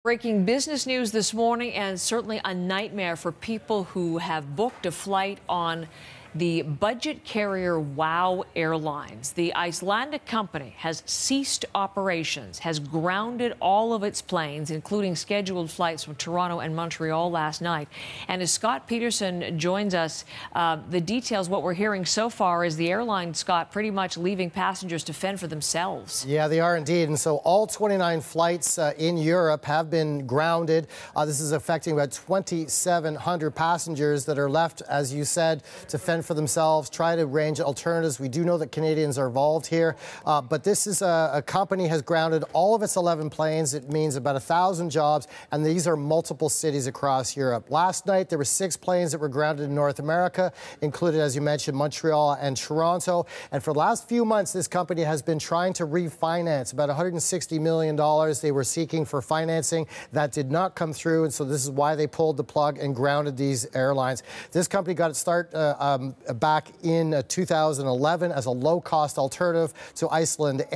Breaking business news this morning, and certainly a nightmare for people who have booked a flight on the budget carrier WOW Airlines. The Icelandic company has ceased operations, has grounded all of its planes, including scheduled flights from Toronto and Montreal last night. And as Scott Peterson joins us, the details, what we're hearing so far is the airline, Scott, pretty much leaving passengers to fend for themselves. Yeah, they are indeed. And so all 29 flights in Europe have been grounded. This is affecting about 2,700 passengers that are left, as you said, to fend for themselves, try to arrange alternatives. We do know that Canadians are involved here, but this is a company has grounded all of its 11 planes. It means about 1,000 jobs, and these are multiple cities across Europe. Last night, there were 6 planes that were grounded in North America, included, as you mentioned, Montreal and Toronto. And for the last few months, this company has been trying to refinance about $160 million. They were seeking for financing. That did not come through, and so this is why they pulled the plug and grounded these airlines. This company got its start back in 2011 as a low-cost alternative to Icelandic,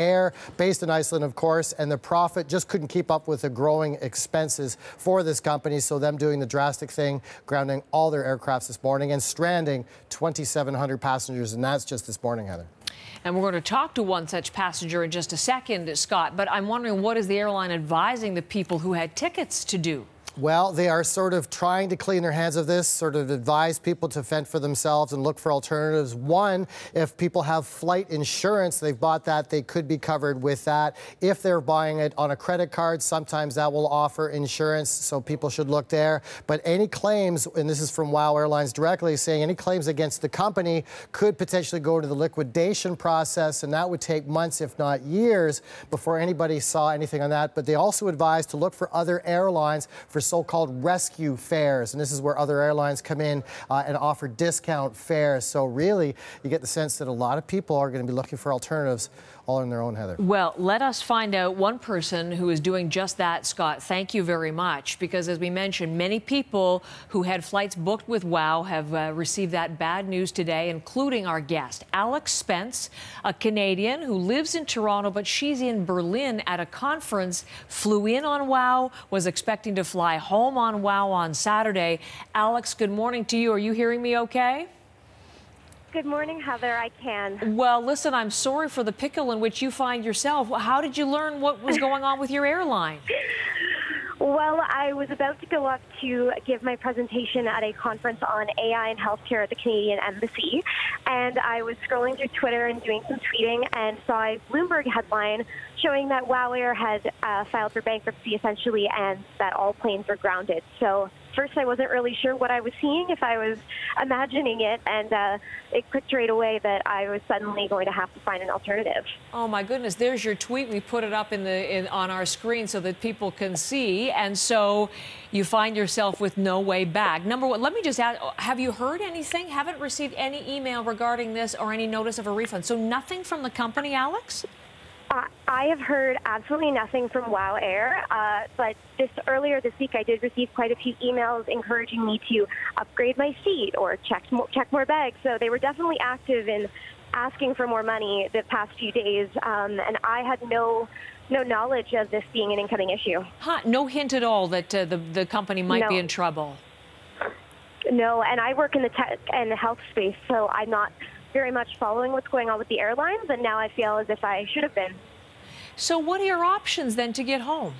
based in Iceland, of course, and the profit just couldn't keep up with the growing expenses for this company, so them doing the drastic thing, grounding all their aircrafts this morning and stranding 2,700 passengers, and that's just this morning, Heather. And we're going to talk to one such passenger in just a second, Scott, but I'm wondering, what is the airline advising the people who had tickets to do? Well, they are sort of trying to clean their hands of this, sort of advise people to fend for themselves and look for alternatives. One, if people have flight insurance, they've bought that, they could be covered with that. If they're buying it on a credit card, sometimes that will offer insurance, so people should look there. But any claims, and this is from WOW Airlines directly, saying any claims against the company could potentially go to the liquidation process, and that would take months, if not years, before anybody saw anything on that. But they also advise to look for other airlines for so-called rescue fares, and this is where other airlines come in and offer discount fares. So really, you get the sense that a lot of people are going to be looking for alternatives all on their own, Heather. Well, let us find out one person who is doing just that, Scott. Thank you very much, because as we mentioned, many people who had flights booked with WOW have received that bad news today, including our guest, Alex Spence, a Canadian who lives in Toronto, but she's in Berlin at a conference, flew in on WOW, was expecting to fly home on WOW on Saturday. Alex, good morning to you. Are you hearing me okay? Good morning, Heather. I can. Well, listen, I'm sorry for the pickle in which you find yourself. How did you learn what was going on with your airline? Well, I was about to go up to give my presentation at a conference on AI and healthcare at the Canadian Embassy, and I was scrolling through Twitter and doing some tweeting and saw a Bloomberg headline showing that WOW Air had filed for bankruptcy, essentially, and that all planes were grounded. So first, I wasn't really sure what I was seeing, if I was imagining it, and it clicked right away that I was suddenly going to have to find an alternative. Oh my goodness! There's your tweet. We put it up on our screen so that people can see, and so you find yourself with no way back. Number one, let me just ask: have you heard anything? Haven't received any email regarding this or any notice of a refund? So nothing from the company, Alex? I have heard absolutely nothing from WOW Air, but earlier this week I did receive quite a few emails encouraging me to upgrade my seat or check more bags. So they were definitely active in asking for more money the past few days, and I had no knowledge of this being an incoming issue. Huh, no hint at all that the company might be in trouble? No, and I work in the tech and the health space, so I'm not very much following what's going on with the airlines, and now I feel as if I should have been. So what are your options then to get home?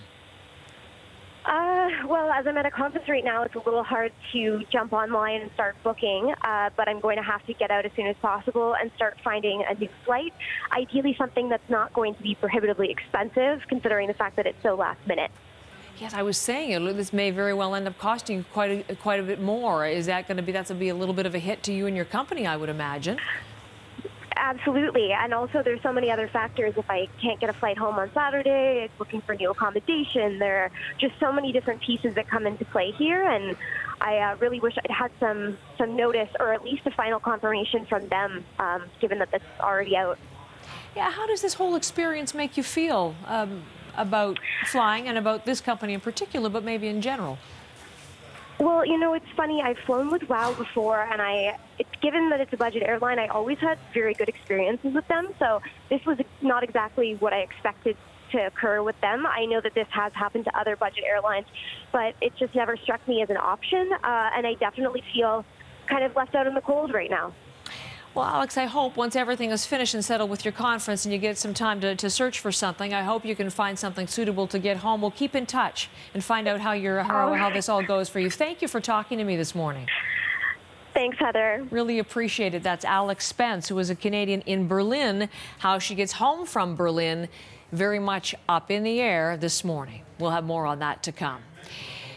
Well, as I'm at a conference right now, it's a little hard to jump online and start booking, but I'm going to have to get out as soon as possible and start finding a new flight, ideally something that's not going to be prohibitively expensive, considering the fact that it's so last minute. Yes, I was saying this may very well end up costing you quite a bit more. Is that going to be a little bit of a hit to you and your company, I would imagine? Absolutely, and also there's so many other factors. If I can't get a flight home on Saturday, it's looking for new accommodation. There are just so many different pieces that come into play here, and I really wish I'd had some notice or at least a final confirmation from them, given that that's already out. Yeah, how does this whole experience make you feel about flying and about this company in particular, but maybe in general? Well, you know, it's funny. I've flown with WOW before, and given that it's a budget airline, I always had very good experiences with them. So this was not exactly what I expected to occur with them. I know that this has happened to other budget airlines, but it just never struck me as an option, and I definitely feel kind of left out in the cold right now. Well, Alex, I hope once everything is finished and settled with your conference and you get some time to search for something, I hope you can find something suitable to get home. We'll keep in touch and find out how this all goes for you. Thank you for talking to me this morning. Thanks, Heather. Really appreciate it. That's Alex Spence, who is a Canadian in Berlin. How she gets home from Berlin, very much up in the air this morning. We'll have more on that to come.